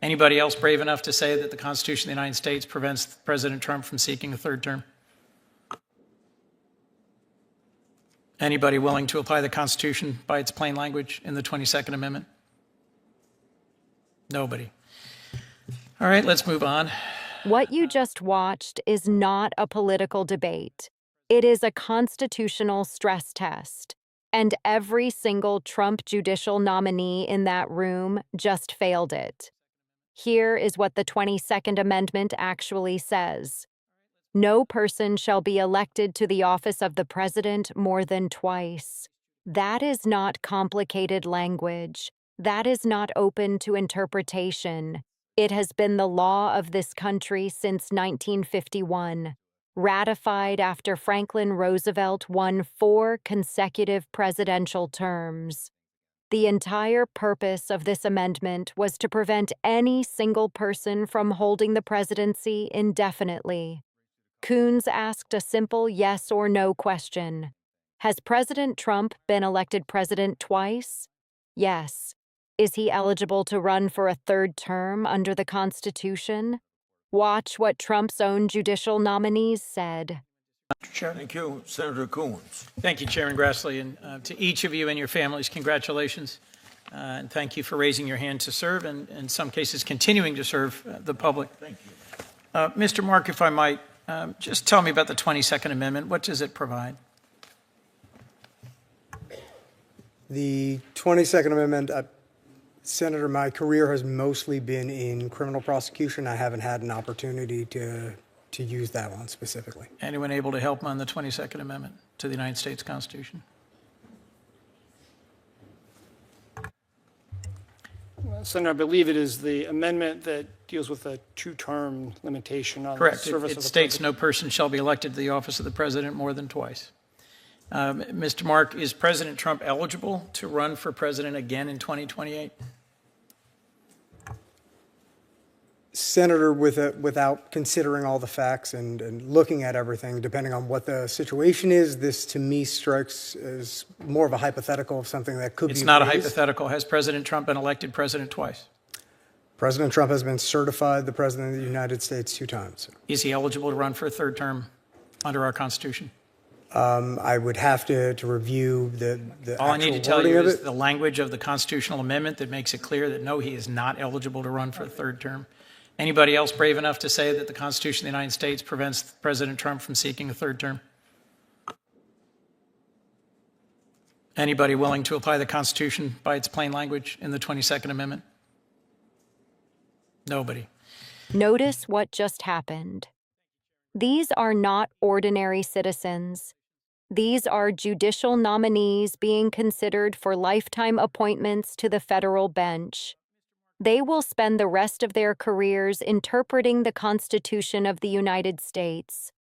Anybody else brave enough to say that the Constitution of the United States prevents President Trump from seeking a third term? Anybody willing to apply the Constitution by its plain language in the 22nd Amendment? Nobody. All right, let's move on. What you just watched is not a political debate. It is a constitutional stress test. And every single Trump judicial nominee in that room just failed it. Here is what the 22nd Amendment actually says. No person shall be elected to the office of the president more than twice. That is not complicated language. That is not open to interpretation. It has been the law of this country since 1951, ratified after Franklin Roosevelt won 4 consecutive presidential terms. The entire purpose of this amendment was to prevent any single person from holding the presidency indefinitely. Coons asked a simple yes or no question. Has President Trump been elected president twice? Yes. Is he eligible to run for a third term under the Constitution? Watch what Trump's own judicial nominees said. Chair. Thank you, Senator Coons. Thank you, Chairman Grassley. And to each of you and your families, congratulations. And thank you for raising your hand to serve and in some cases continuing to serve the public. Thank you. Mr. Mark, if I might, just tell me about the 22nd Amendment. What does it provide? The 22nd Amendment, Senator, my career has mostly been in criminal prosecution. I haven't had an opportunity to use that one specifically. Anyone able to help on the 22nd Amendment to the United States Constitution? Well, Senator, I believe it is the amendment that deals with a 2-term limitation on Correct. the service It of the states president. no person shall be elected to the office of the president more than twice. Mr. Mark, is President Trump eligible to run for president again in 2028? Senator, without considering all the facts and looking at everything, depending on what the situation is, this to me strikes as more of a hypothetical of something that could be. It's not a raised. hypothetical. Has President Trump been elected president twice? President Trump has been certified the President of the United States 2 times. Is he eligible to run for a third term under our Constitution? I would have to review the All I need to tell wording you of is it. the language of the constitutional amendment that makes it clear that no, he is not eligible to run for a third term. Anybody else brave enough to say that the Constitution of the United States prevents President Trump from seeking a third term? Anybody willing to apply the Constitution by its plain language in the 22nd Amendment? Nobody. Notice what just happened. These are not ordinary citizens. These are judicial nominees being considered for lifetime appointments to the federal bench. They will spend the rest of their careers interpreting the Constitution of the United States,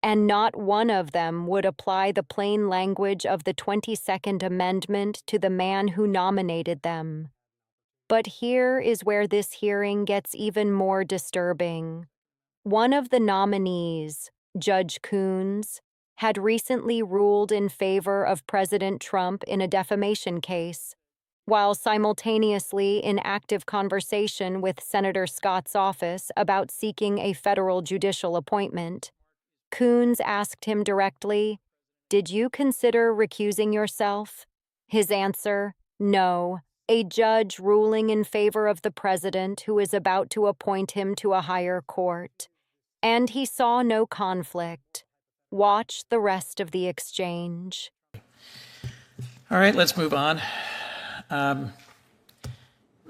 and not one of them would apply the plain language of the 22nd Amendment to the man who nominated them. But here is where this hearing gets even more disturbing. One of the nominees, Judge Coons, had recently ruled in favor of President Trump in a defamation case, while simultaneously in active conversation with Senator Scott's office about seeking a federal judicial appointment. Coons asked him directly, "Did you consider recusing yourself?" His answer, "No, a judge ruling in favor of the president who is about to appoint him to a higher court." And he saw no conflict. Watch the rest of the exchange. All right, let's move on.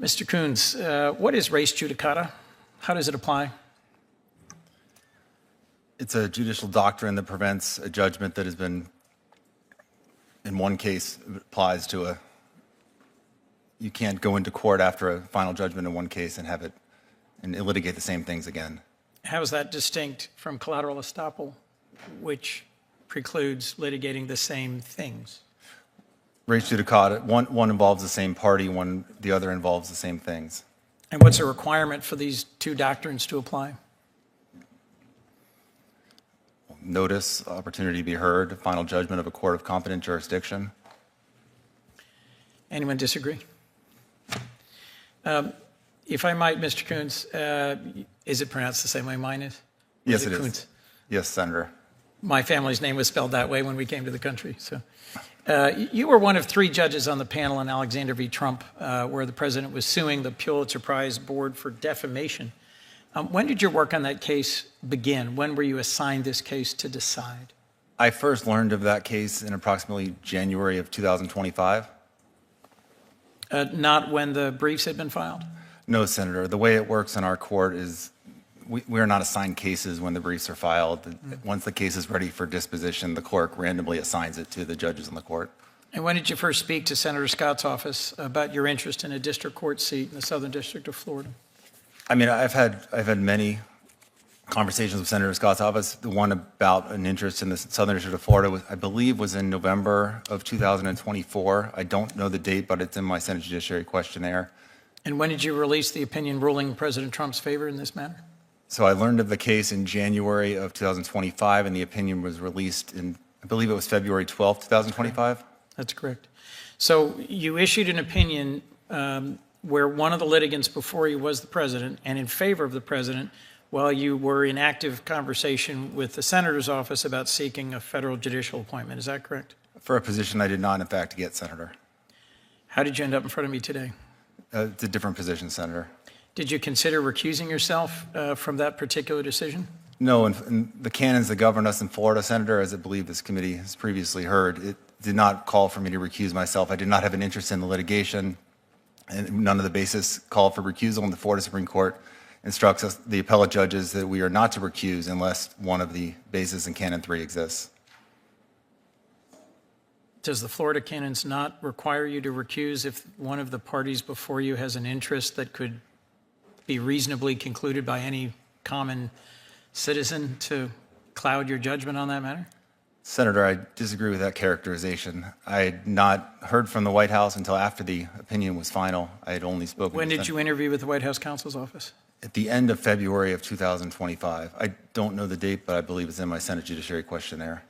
Mr. Coons, what is res judicata? How does it apply? It's a judicial doctrine that prevents a judgment that has been, in one case, applies to a, you can't go into court after a final judgment in one case and have it, and litigate the same things again. How is that distinct from collateral estoppel, which precludes litigating the same things? Res judicata, one involves the same party, the other involves the same things. And what's a requirement for these two doctrines to apply? Notice, opportunity to be heard, final judgment of a court of competent jurisdiction. Anyone disagree? If I might, Mr. Coons, is it pronounced the same way mine is? Yes, it it is. Coons? Yes, Senator. My family's name was spelled that way when we came to the country. So, you were one of 3 judges on the panel in Alexander v. Trump, where the president was suing the Pulitzer Prize Board for defamation. When did your work on that case begin? When were you assigned this case to decide? I first learned of that case in approximately January of 2025. Not when the briefs had been filed? No, Senator. The way it works in our court is we are not assigned cases when the briefs are filed. Once the case is ready for disposition, the clerk randomly assigns it to the judges in the court. And when did you first speak to Senator Scott's office about your interest in a district court seat in the Southern District of Florida? I mean, I've had many conversations with Senator Scott's office. The one about an interest in the Southern District of Florida, I believe, was in November of 2024. I don't know the date, but it's in my Senate Judiciary questionnaire. And when did you release the opinion ruling in President Trump's favor in this matter? So I learned of the case in January of 2025, and the opinion was released in, I believe it was February 12th, 2025. That's correct. So you issued an opinion where one of the litigants before you was the president and in favor of the president while you were in active conversation with the senator's office about seeking a federal judicial appointment. Is that correct? For a position I did not, in fact, get, Senator. How did you end up in front of me today? It's a different position, Senator. Did you consider recusing yourself from that particular decision? No, and the canons that govern us in Florida, Senator, as I believe this committee has previously heard, it did not call for me to recuse myself. I did not have an interest in the litigation, and none of the basis called for recusal, and the Florida Supreme Court instructs us, the appellate judges, that we are not to recuse unless one of the bases in Canon 3 exists. Does the Florida canons not require you to recuse if one of the parties before you has an interest that could be reasonably concluded by any common citizen to cloud your judgment on that matter? Senator, I disagree with that characterization. I had not heard from the White House until after the opinion was final. I had only spoken When to did you interview with the White House counsel's office? at the end of February of 2025. I don't know the date, but I believe it's in my Senate Judiciary questionnaire.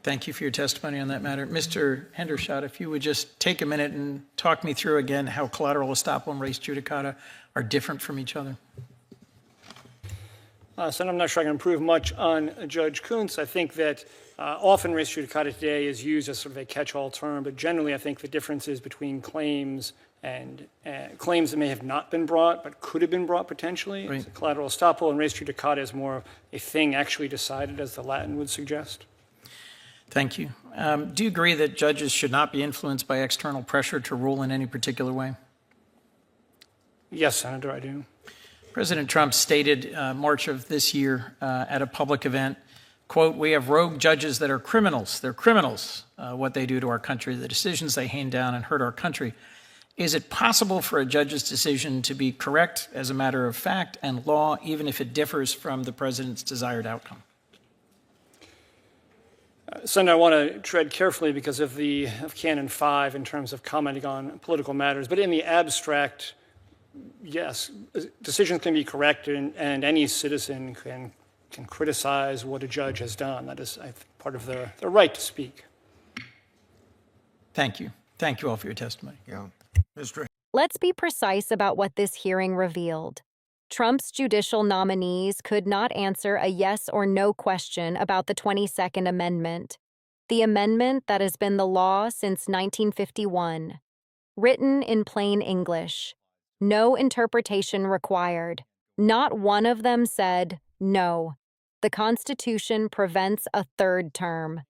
Thank you for your testimony on that matter. Mr. Hendershot, if you would just take a minute and talk me through again how collateral estoppel and res judicata are different from each other. Senator, I'm not sure I can improve much on Judge Coons. I think that often res judicata today is used as sort of a catch-all term, but generally I think the difference is between claims and claims that may have not been brought but could have been brought potentially. Right. So collateral estoppel and res judicata is more a thing actually decided, as the Latin would suggest. Thank you. Do you agree that judges should not be influenced by external pressure to rule in any particular way? Yes, Senator, I do. President Trump stated March of this year at a public event, quote, "We have rogue judges that are criminals. They're criminals, what they do to our country, the decisions they hand down and hurt our country. Is it possible for a judge's decision to be correct as a matter of fact and law, even if it differs from the president's desired outcome?" Senator, I want to tread carefully because of Canon 5 in terms of commenting on political matters, but in the abstract, yes, decisions can be correct, and any citizen can criticize what a judge has done. That is, I think, part of their right to speak. Thank you. Thank you all for your testimony. Yeah. Mr. Let's be precise about what this hearing revealed. Trump's judicial nominees could not answer a yes or no question about the 22nd Amendment, the amendment that has been the law since 1951. Written in plain English, no interpretation required. Not one of them said, no, the Constitution prevents a third term,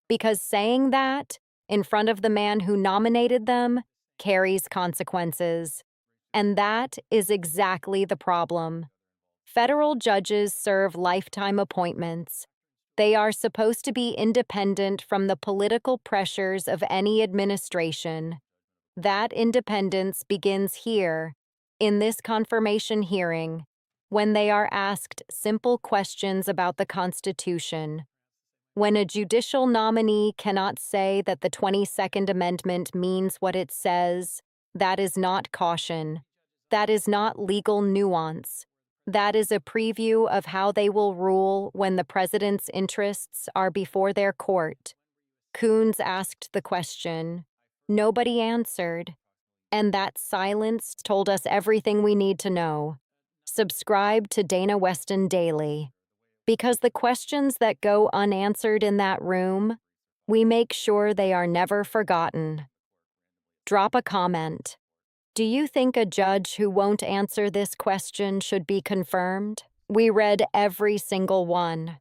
because saying that in front of the man who nominated them carries consequences. And that is exactly the problem. Federal judges serve lifetime appointments. They are supposed to be independent from the political pressures of any administration. That independence begins here, in this confirmation hearing, when they are asked simple questions about the Constitution. When a judicial nominee cannot say that the 22nd Amendment means what it says, that is not caution. That is not legal nuance. That is a preview of how they will rule when the president's interests are before their court. Coons asked the question. Nobody answered. And that silence told us everything we need to know. Subscribe to Dana Weston Daily. Because the questions that go unanswered in that room, we make sure they are never forgotten. Drop a comment. Do you think a judge who won't answer this question should be confirmed? We read every single one.